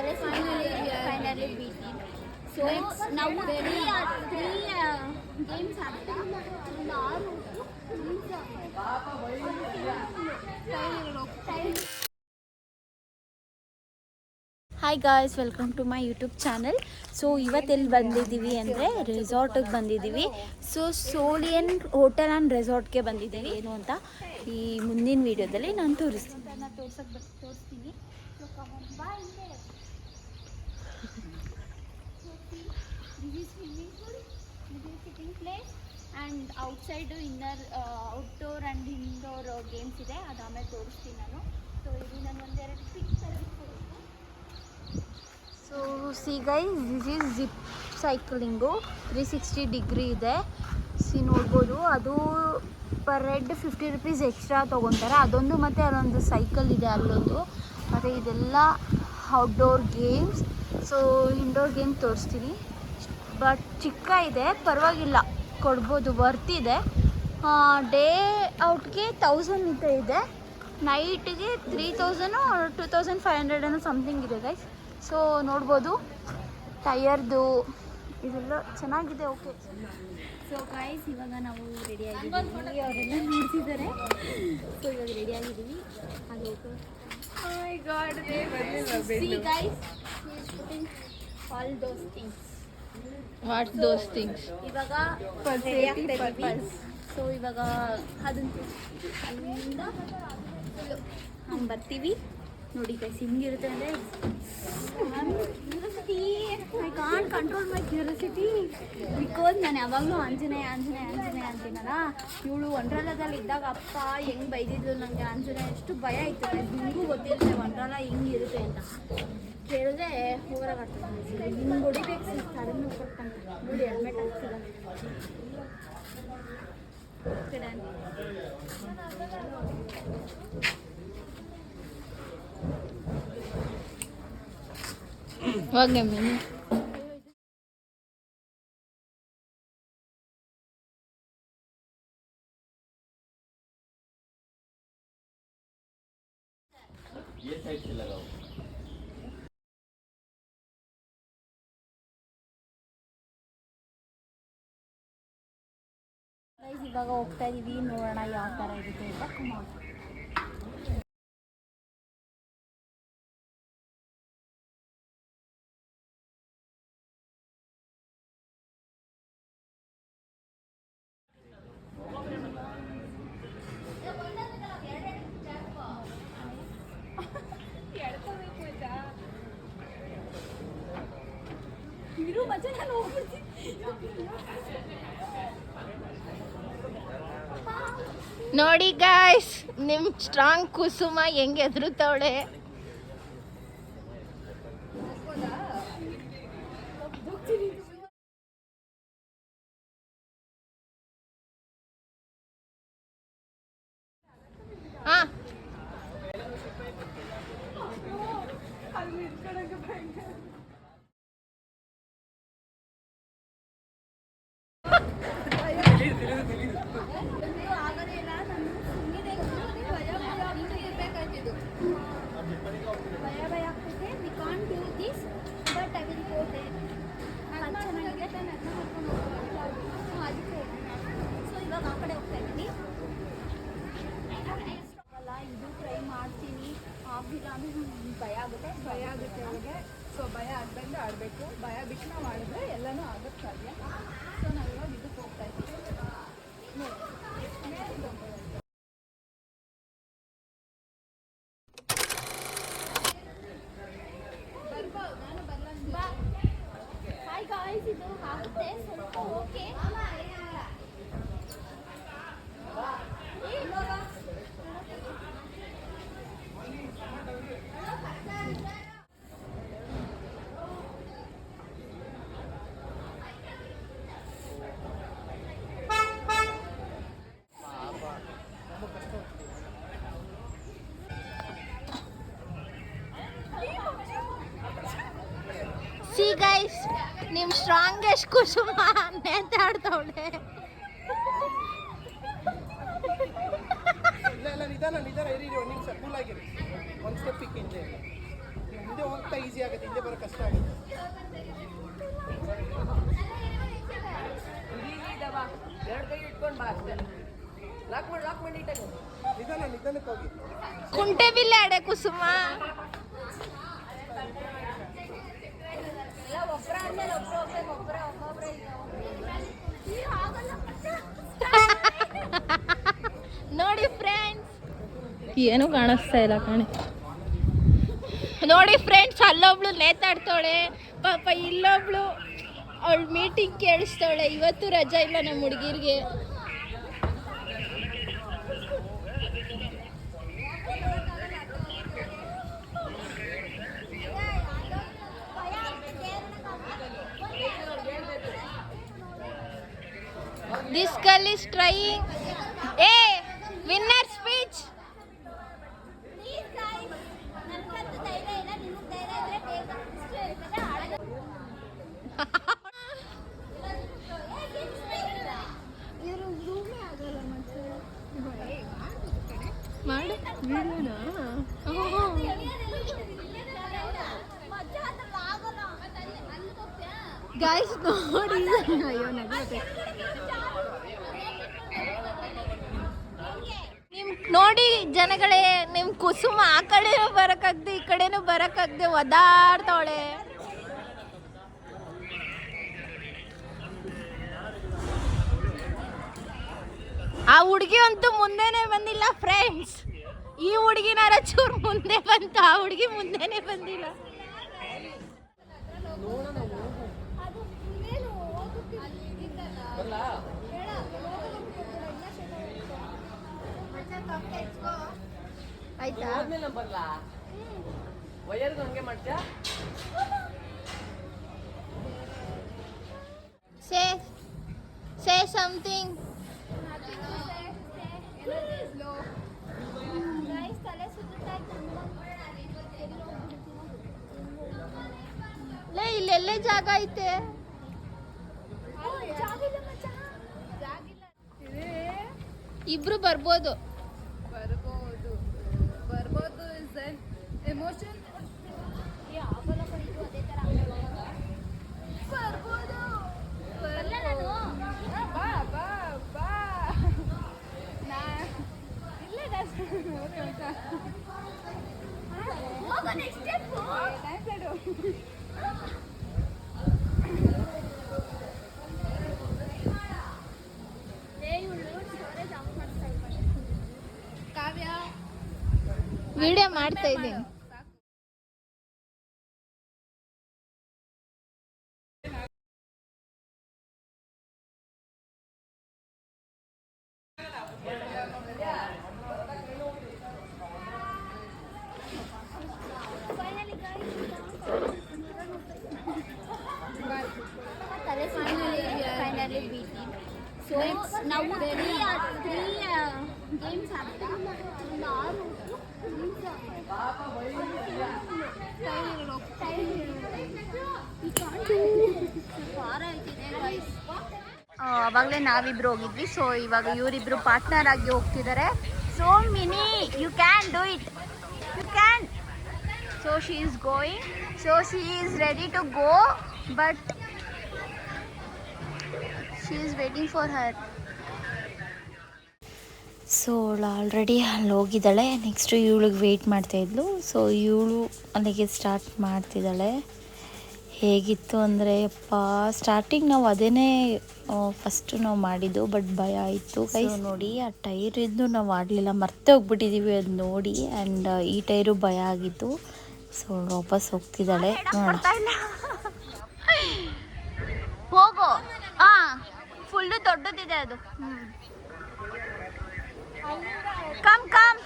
Palace finally beat it. So now three games hi guys, welcome to my YouTube channel. So ಇವತ್ತೆಲ್ಲಿ ಬಂದಿದ್ದೀವಿ ಅಂದರೆ ರೆಸಾರ್ಟಿಗೆ ಬಂದಿದ್ದೀವಿ. So ಸೋಲಿಯನ್ hotel and ರೆಸಾರ್ಟ್ಗೆ ಬಂದಿದ್ದೀವಿ. ಏನು ಅಂತ ಈ ಮುಂದಿನ ವೀಡಿಯೋದಲ್ಲಿ ನಾನು ತೋರಿಸ್ತೀನಿ. And outside outdoor and indoor games ಇದೆ, ಅದು ಆಮೇಲೆ ತೋರಿಸ್ತೀನಿ ನಾನು. ಸೊ ಇಲ್ಲಿ ನಾನು ಒಂದೆರಡು ಪಿಕ್ಸ್ ತೆಗೆದುಕೊಡ್ತೀನಿ. So see guys, this is zip cycling. 360 degree ಇದೆ. ಸಿ ನೋಡ್ಬೋದು, ಅದು ಪರ್ ಹೆಡ್ 50 ರೂಪೀಸ್ ಎಕ್ಸ್ಟ್ರಾ ತೊಗೊತಾರೆ. ಅದೊಂದು ಮತ್ತು ಅದೊಂದು ಸೈಕಲ್ ಇದೆ ಅಲ್ಲೊಂದು. ಮತ್ತು ಇದೆಲ್ಲ outdoor games. So indoor game ತೋರಿಸ್ತೀನಿ. ಬಟ್ ಚಿಕ್ಕ ಇದೆ, ಪರವಾಗಿಲ್ಲ, ಕೊಡ್ಬೋದು, ವರ್ತಿದೆ. ಡೇ ಔಟ್ಗೆ 1000 ಇದೆ, ನೈಟ್ಗೆ 3000 2500 ಏನೋ ಸಮಥಿಂಗ್ ಇದೆ ಗೈಸ್. ಸೊ ನೋಡ್ಬೋದು, ಟಯರ್ದು ಇದೆಲ್ಲ ಚೆನ್ನಾಗಿದೆ. ಓಕೆ, ಸೊ ಗೈಸ್ ಇವಾಗ ನಾವು ರೆಡಿ ಆಗಿದ್ದೀವಿ. ಅವರೆಲ್ಲ ನೋಡ್ತಿದ್ದಾರೆ. ಸೊ ಇವಾಗ ರೆಡಿ ಆಗಿದ್ದೀವಿ. ಅದು all those things. What those things? ಇವಾಗ ಸೊ ಇವಾಗ ಅದನ್ನು ಅಲ್ಲಿಂದ ಹಂಗೆ ಬರ್ತೀವಿ. ನೋಡಿ ಗೈಸ್, ಹಿಂಗಿರುತ್ತೆ ಅಂದರೆ curiosity. I can't control my curiosity because ನಾನು ಯಾವಾಗಲೂ ಆಂಜನೇಯ ಅಂತೀನಲ್ಲ. ಇವಳು ವಂಡ್ರಲಾದಲ್ಲಿ ಇದ್ದಾಗ ಅಪ್ಪ ಹೆಂಗೆ ಬೈದಿದ್ಲು ನನಗೆ. ಆಂಜನೇಯ ಎಷ್ಟು ಭಯ ಇತ್ತು, ನಿಮಗೂ ಗೊತ್ತಿರುತ್ತೆ ವಂಡ್ರಲ ಹಿಂಗಿರುತ್ತೆ ಅಂತ. ಕೇಳಿದ್ರೆ ಓವರಾಗಿ ಆಗ್ತದೆ. ನಿಮ್ಗೆ ಹೊಡಿಬೇಕು ಸಡನ್ ಕೊಡ್ತಾನೆ. ನೋಡಿ ಹೆಲ್ಮೆಟ್ ಹಾಕ್ಸಿಲ್ಲ. ಹೋಗಿ ಮಿನಿ. ಇವಾಗ ಹೋಗ್ತಾ ಇದೀವಿ, ನೋಡೋಣ ಯಾವ ಥರ ಇರುತ್ತೆ ಅಂತ. ನೋಡಿ ಗಾಯ್ಸ್, ನಿಮ್ ಸ್ಟ್ರಾಂಗ್ ಕುಸುಮ ಹೆಂಗೆ ಎದುರುತ್ತವಳೆ. ಹಾ, ಭಯ ಆಗ್ತೈತೆ. We can't do this, but I will go there. ಅದು ಚೆನ್ನಾಗಿದೆ, ಅದಕ್ಕೆ. ಸೊ ಇವಾಗ ಆ ಕಡೆ ಹೋಗ್ತಾ ಇದ್ದೀನಿ. ಅಲ್ಲ, ಇದು ಟ್ರೈ ಮಾಡ್ತೀನಿ. ಆಗಿಲ್ಲ ಅಂದರೆ ಭಯ ಆಗುತ್ತೆ ಅವ್ರಿಗೆ. ಸೊ ಭಯ ಆಗ್ದಂಗೆ ಆಡಬೇಕು. ಭಯ ಬಿಟ್ಟು ನಾವು ಆಡಿದ್ರೆ ಎಲ್ಲನೂ ಆಗೋಕ್ಕೆ ಸಾಧ್ಯ. ಸೊ ನಾವು ಇವಾಗ ಇದಕ್ಕೆ ಹೋಗ್ತಾ ಇದ್ದೀವಿ. ಹಾಯ್ ಗಾಯ್ಸ್, ಇದು ಆಗುತ್ತೆ ಸ್ವಲ್ಪ. ಓಕೆ, ಸಿ ಗೈಸ್, ನಿಮ್ ಸ್ಟ್ರಾಂಗೆಸ್ಟ್ ಕುಸುಮ ನೇತಾಡ್ತವಳೆ. ನಿಧಾನ ಇರಿ, ಒಂದು ನಿಮಿಷ ಕೂಲ್ ಆಗಿರಿ. ಒಂದು ಸ್ಟೆಪ್ ಹಿಂದೆ ಮುಂದೆ ಹೋಗಿ ಹೋಗ್ತಾ ಈಸಿ ಆಗುತ್ತೆ, ಹಿಂದೆ ಬರೋ ಕಷ್ಟ ಆಗುತ್ತೆ. ನಿಧಾನಕ್ಕೆ ಹೋಗಿ. ಕುಂಟೆ ಬಿಲ್ಲೆ ಆಡೆ ಕುಸುಮ. ನೋಡಿ ಫ್ರೆಂಡ್ಸ್, ಏನು ಕಾಣಿಸ್ತಾ ಇಲ್ಲ ಕಣೆ. ನೋಡಿ ಫ್ರೆಂಡ್ಸ್, ಅಲ್ಲೊಬ್ಳು ನೇತಾಡ್ತಾಳೆ ಪಾಪ, ಇಲ್ಲೊಬ್ಳು ಅವಳು ಮೀಟಿಂಗ್ ಕೇಳಿಸ್ತಾಳೆ. ಇವತ್ತು ರಜಾ ಇಲ್ಲ ನಮ್ಮ ಹುಡುಗಿರ್ಗೆ. This girl is trying. Hey, winner speech. Please guys, ನನಗಂತೂ ಧೈರ್ಯ ಇಲ್ಲ, ನಿಮಗೆ ಧೈರ್ಯ ಇದ್ರೆ ಬೇಗ ಇಷ್ಟು ಇರ್ತದೆ ಆಡೋದು. ಇವರು ಝೂಮೇ ಆಗಲ್ಲ ಮತ್ತೆ. ಮಾಡು ವಿಡಿಯೋನಾ? ಗೈಸ್ ನೋಡಿ, ಅಯ್ಯೋ ನಗುತ್ತೆ. ನಿಮ್ ನೋಡಿ ಜನಗಳೇ, ನಿಮ್ ಕುಸುಮ ಆ ಕಡೆನೂ ಬರಕಾಗ್ದೆ ಈ ಕಡೆನೂ ಬರಕಾಗ್ದೆ ಒದಾಡ್ತಾವಳೆ. ಆ ಹುಡುಗಿ ಅಂತೂ ಮುಂದೆನೆ ಬಂದಿಲ್ಲ ಫ್ರೆಂಡ್ಸ್. ಈ ಹುಡುಗಿನಾರ ಚೂರು ಮುಂದೆ ಬಂತು, ಆ ಹುಡುಗಿ ಮುಂದೆನೆ ಬಂದಿಲ್ಲ. ಆಯ್ತಾ? Say something. ಲೇ, ಇಲ್ಲೆಲ್ಲೇ ಜಾಗ ಐತೆ. ಇಬ್ರು ಬರ್ಬೋದು. Is N emotion. Kavya video ಮಾಡ್ತಾ ಇದ್ದೀನಿ. Finally beating. So now three games ಆಡ್ತಾ ಒಂದು 6 ಅವಾಗಲೇ ನಾವಿಬ್ರು ಹೋಗಿದ್ವಿ. ಸೊ ಇವಾಗ ಇವರಿಬ್ರು ಪಾರ್ಟ್ನರ್ ಆಗಿ ಹೋಗ್ತಿದ್ದಾರೆ. So Mini, you can do it, you can. So she is going. So she is ready to go, but she is waiting for her. ಸೊ ಅವಳು ಆಲ್ರೆಡಿ ಅಲ್ಲಿ ಹೋಗಿದ್ದಾಳೆ. ನೆಕ್ಸ್ಟು ಇವಳಿಗೆ ವೆಯ್ಟ್ ಮಾಡ್ತಾಯಿದ್ಲು. ಸೊ ಇವಳು ಅಲ್ಲಿಗೆ ಸ್ಟಾರ್ಟ್ ಮಾಡ್ತಿದ್ದಾಳೆ. ಹೇಗಿತ್ತು ಅಂದರೆ ಯಪ್ಪ, ಸ್ಟಾರ್ಟಿಂಗ್ ನಾವು ಅದೇನೇ ಫಸ್ಟು ನಾವು ಮಾಡಿದ್ದು, ಬಟ್ ಭಯ ಆಯಿತು. ನೋಡಿ, ಆ ಟೈರ್ ಇದ್ದು ನಾವು ಆಡಲಿಲ್ಲ, ಮರ್ತೇ ಹೋಗ್ಬಿಟ್ಟಿದ್ದೀವಿ ಅದು ನೋಡಿ. ಆ್ಯಂಡ್ ಈ ಟೈರು ಭಯ ಆಗಿತ್ತು. ಸೊ ಅವಳು ವಾಪಸ್ ಹೋಗ್ತಿದ್ದಾಳೆ. ನೋಡೋಣ. ಹೋಗೋ. ಫುಲ್ಲು ದೊಡ್ಡದಿದೆ ಅದು. Come come.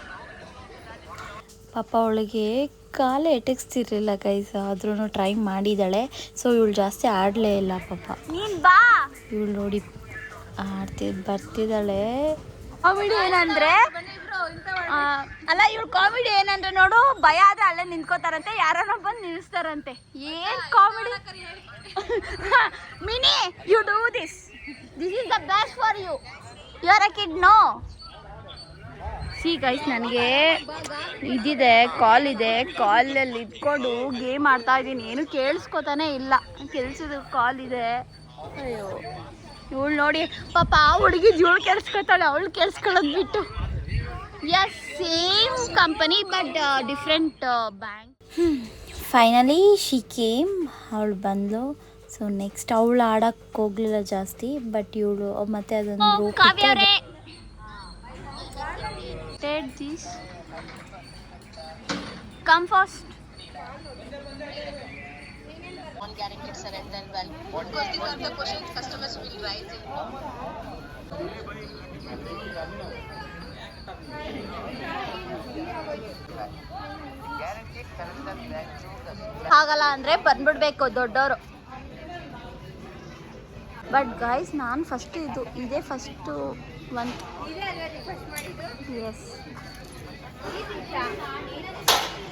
ಪಾಪ ಅವಳಿಗೆ ಕಾಲೇ ಎಟಕ್ಸ್ತಿರ್ಲಿಲ್ಲ ಗೈಸ್, ಆದ್ರೂ ಟ್ರೈ ಮಾಡಿದ್ದಾಳೆ. ಸೊ ಇವಳು ಜಾಸ್ತಿ ಆಡಲೇ ಇಲ್ಲ ಪಾಪ. ನೀನ್ ಬಾ. ಇವಳು ನೋಡಿ ಬರ್ತಿದ್ದಾಳೆ. ಕಾಮಿಡಿ ಏನಂದ್ರೆ ಅಲ್ಲ, ಇವಳು ಕಾಮಿಡಿ ಏನಂದ್ರೆ ನೋಡು, ಭಯ ಆದ್ರೆ ಅಲ್ಲೇ ನಿಂತ್ಕೋತಾರಂತೆ, ಯಾರನ್ನ ಬಂದು ನಿಲ್ಲಿಸ್ತಾರಂತೆ. ಏನ್ comedy. Mini, you do this. This is the best for you. You are a kid, no? C guys, ನನಗೆ ಇದಿದೆ, ಕಾಲ್ ಇದೆ, ಕಾಲಲ್ಲಿ ಇಟ್ಕೊಂಡು ಗೇಮ್ ಆಡ್ತಾ ಇದ್ದೀನಿ. ಏನು ಕೇಳಿಸ್ಕೊತಾನೆ ಇಲ್ಲ, ಕೆಲ್ಸದ ಕಾಲ್ ಇದೆ. ಅಯ್ಯೋ, ಇವಳು ನೋಡಿ ಪಾಪ, ಆ ಹುಡುಗಿ ಇವಳು ಕೇಳಿಸ್ಕೊತಾಳೆ, ಅವಳು ಕೇಳಿಸ್ಕೊಳ್ಳೋದು ಬಿಟ್ಟು. Yes, same company but different bank. Finally she came, ಅವಳು ಬಂದಳು. ಸೊ ನೆಕ್ಸ್ಟ್ ಅವಳು ಆಡೋಕ್ಕೆ ಹೋಗಲಿಲ್ಲ ಜಾಸ್ತಿ, ಬಟ್ ಇವಳು ಮತ್ತೆ ಅದೊಂದು ಕಾವ್ಯ ಅವರೇ, take this, come first. On guaranteed surrender and value. Because these are the questions customers will raise in. ಆಗಲ್ಲ ಅಂದರೆ ಬಂದ್ಬಿಡ್ಬೇಕು ದೊಡ್ಡವರು. ಬಟ್ ಗೈಸ್, ನಾನು ಫಸ್ಟ್ ಇದೇ ಫಸ್ಟು ಒಂದು. ಎಸ್,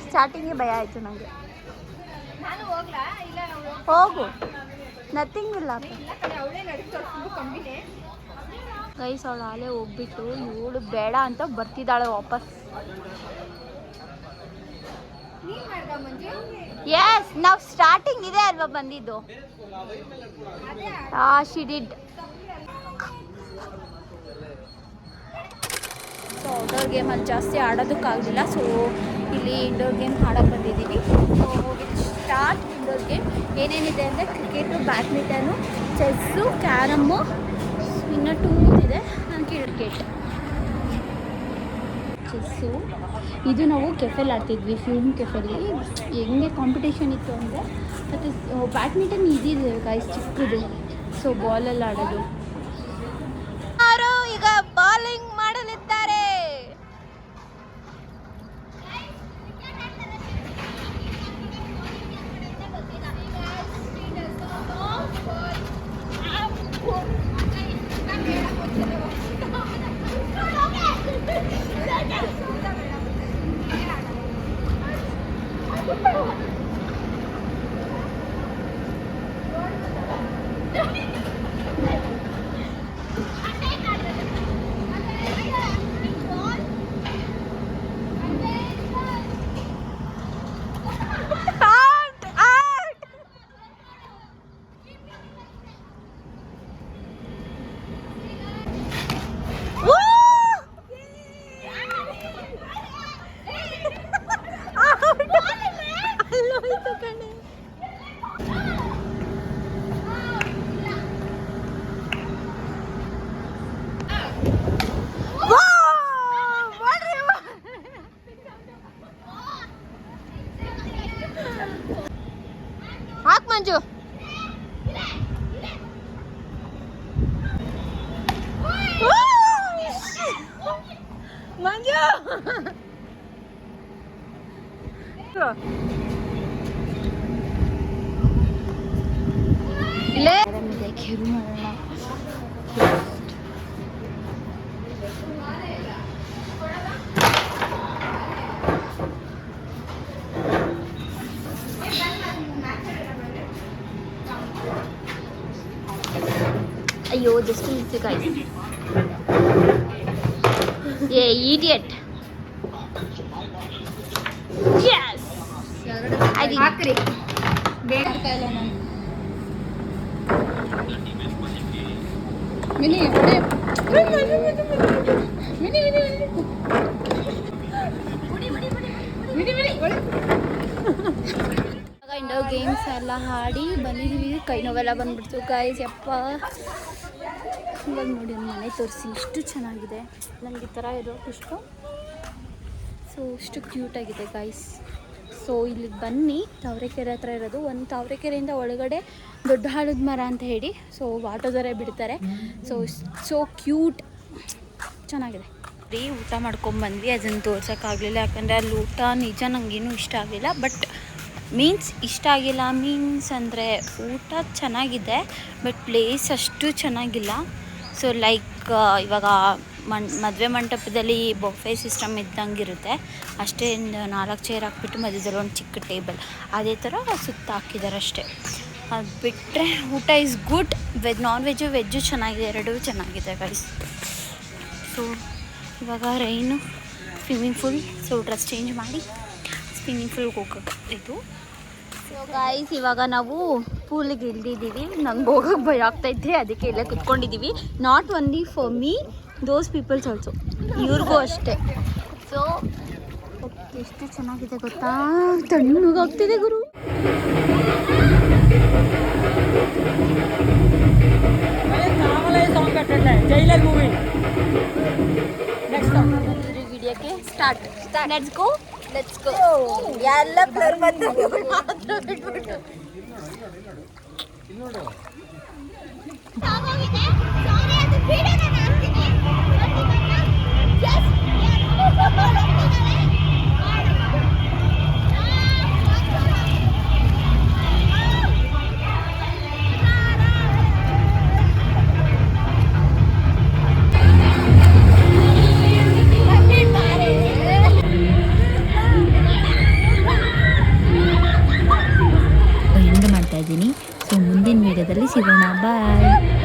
ಸ್ಟಾರ್ಟಿಂಗೇ ಭಯ ಆಯಿತು ನನಗೆ. ಹೋಗು, ನಥಿಂಗ್ ಇಲ್ಲ ಗೈಸ್. ಅವಳು ಆಲೇ ಹೋಗ್ಬಿಟ್ಟು ಇವಳು ಬೇಡ ಅಂತ ಬರ್ತಿದ್ದಾಳೆ ವಾಪಸ್. ಎಸ್, ನಾವು ಸ್ಟಾರ್ಟಿಂಗ್ ಇದೆ ಅಲ್ವಾ ಬಂದಿದ್ದು. She did. ಸೊ ಔಟ್ಡೋರ್ ಗೇಮಲ್ಲಿ ಜಾಸ್ತಿ ಆಡೋದಕ್ಕಾಗಲಿಲ್ಲ, ಸೊ ಇಲ್ಲಿ ಇಂಡೋರ್ ಗೇಮ್ ಆಡೋಕ್ಕೆ ಬಂದಿದ್ದೀವಿ. So start indoor game. ಏನೇನಿದೆ ಅಂದರೆ ಕ್ರಿಕೆಟು, ಬ್ಯಾಡ್ಮಿಂಟನು, ಚೆಸ್ಸು, ಕ್ಯಾರಮ್ಮು, ಇನ್ನು 2 ಇದೆ. ನಾನು ಕ್ರಿಕೆಟ್, ಚೆಸ್ಸು. ಇದು ನಾವು ಕೆಫೆಲ್ಲಿ ಆಡ್ತಿದ್ವಿ, ಫ್ಯೂಮ್ ಕೆಫೆಲ್ಲಿ. ಹೆಂಗೆ ಕಾಂಪಿಟೇಷನ್ ಇತ್ತು ಅಂದರೆ, ಮತ್ತು ಬ್ಯಾಡ್ಮಿಂಟನ್ ಇದಿದೆ ಗೈಸ್, ಚಿಕ್ಕದು. ಸೊ ಬಾಲಲ್ಲಿ ಆಡೋದು. ಯಾರು ಈಗ ಬಾಲಿಂಗ್ ಮಾಡಲಿದ್ದಾರೆ? ಹಾಕ್ ಮಂಜು. ಮಂಜು ಇಲ್ಲೇ ಕೇರು ಮಾಡೋಣ. ಅಯ್ಯೋ, ಜಸ್ಟ್ ಮಿಸ್ ಗೈಸ್. ಏ ಇಡಿಯಟ್. ಯೆಸ್, ಹಾಕ್ರಿ. ಬೇಡ ಇಲ್ಲ ನಾನು. ಮಿನಿ ಇಂಡೋರ್ ಗೇಮ್ಸ್ ಎಲ್ಲ ಆಡಿ ಬಂದಿದ್ದೀವಿ. ಕೈ ನೋವೆಲ್ಲ ಬಂದ್ಬಿಡ್ತು ಗೈಸ್. ಯಪ್ಪ, ಇವಾಗ ನೋಡಿ ಒಂದು ಮನೆ ತೋರಿಸಿ, ಇಷ್ಟು ಚೆನ್ನಾಗಿದೆ. ನನಗೆ ಈ ಥರ ಇರೋದು ಇಷ್ಟು. ಸೊ ಇಷ್ಟು ಕ್ಯೂಟಾಗಿದೆ ಗೈಸ್. ಸೊ ಇಲ್ಲಿಗೆ ಬನ್ನಿ, ತಾವರೆಕೆರೆ ಹತ್ರ ಇರೋದು. ಒಂದು ತಾವರೆಕೆರೆಯಿಂದ ಒಳಗಡೆ ದೊಡ್ಡ ಆಲದ ಮರ ಅಂತ ಹೇಳಿ, ಸೊ ಆಟೋದವರೇ ಬಿಡ್ತಾರೆ. ಸೊ ಕ್ಯೂಟ್, ಚೆನ್ನಾಗಿದೆ. ಊಟ ಮಾಡ್ಕೊಂಬಂದ್ವಿ, ಅದನ್ನು ತೋರ್ಸೋಕ್ಕಾಗಲಿಲ್ಲ, ಯಾಕಂದರೆ ಅಲ್ಲಿ ಊಟ ನಿಜ ನನಗೇನು ಇಷ್ಟ ಆಗಲಿಲ್ಲ. ಬಟ್ ಇಷ್ಟ ಆಗಿಲ್ಲ ಮೀನ್ಸ್ ಅಂದರೆ ಊಟ ಚೆನ್ನಾಗಿದೆ, ಬಟ್ ಪ್ಲೇಸ್ ಅಷ್ಟು ಚೆನ್ನಾಗಿಲ್ಲ. ಸೊ ಲೈಕ್ ಇವಾಗ ಮದುವೆ ಮಂಟಪದಲ್ಲಿ ಬೊಫೆ ಸಿಸ್ಟಮ್ ಇದ್ದಂಗಿರುತ್ತೆ ಅಷ್ಟೇ. 4 ಚೇರ್ ಹಾಕ್ಬಿಟ್ಟು ಮಧ್ಯದಲ್ಲಿ ಒಂದು ಚಿಕ್ಕ ಟೇಬಲ್, ಅದೇ ಥರ ಸುತ್ತ ಹಾಕಿದ್ದಾರೆ ಅಷ್ಟೇ. ಅದು ಬಿಟ್ಟರೆ ಊಟ ಈಸ್ ಗುಡ್. ನಾನ್ ವೆಜ್ಜು ಚೆನ್ನಾಗಿದೆ, ಎರಡೂ ಚೆನ್ನಾಗಿದೆ ಗೈಸ್. ಸೊ ಇವಾಗ rain swimming pool. So dress change ಮಾಡಿ ಸ್ವಿಮ್ಮಿಂಗ್ ಪೂಲ್ಗೆ ಹೋಗೋಕೆ ಇದು. ಸೊ ಗಾಯ್ಸ್ ಇವಾಗ ನಾವು ಪೂಲಿಗೆ ಇಳಿದಿದ್ದೀವಿ. ನಂಗೆ ಹೋಗೋಕೆ ಭಯ ಆಗ್ತೈತೆ, ಅದಕ್ಕೆ ಇಲ್ಲೇ ಕುತ್ಕೊಂಡಿದ್ದೀವಿ. Not only for me, those peoples also, ಇವ್ರಿಗೂ ಅಷ್ಟೇ. ಸೊ ಎಷ್ಟು ಚೆನ್ನಾಗಿದೆ ಗೊತ್ತಾ, ತಣ್ಣಗಾಗ್ತಿದೆ ಗುರು. ವಿಡಿಯೋಕ್ಕೆ ಸ್ಟಾರ್ಟ್. Let's go. ಎಲ್ಲ ಬ್ಲರ್ ಮಾತ್ರ ಬಿಟ್ಬಿಟ್ಟು ಎಂಡ್ ಮಾಡ್ತಾ ಇದ್ದೀನಿ. ಸೊ ಮುಂದಿನ ವಿಡಿಯೋದಲ್ಲಿ ಸಿಗೋಣ. ಬಾಯ್.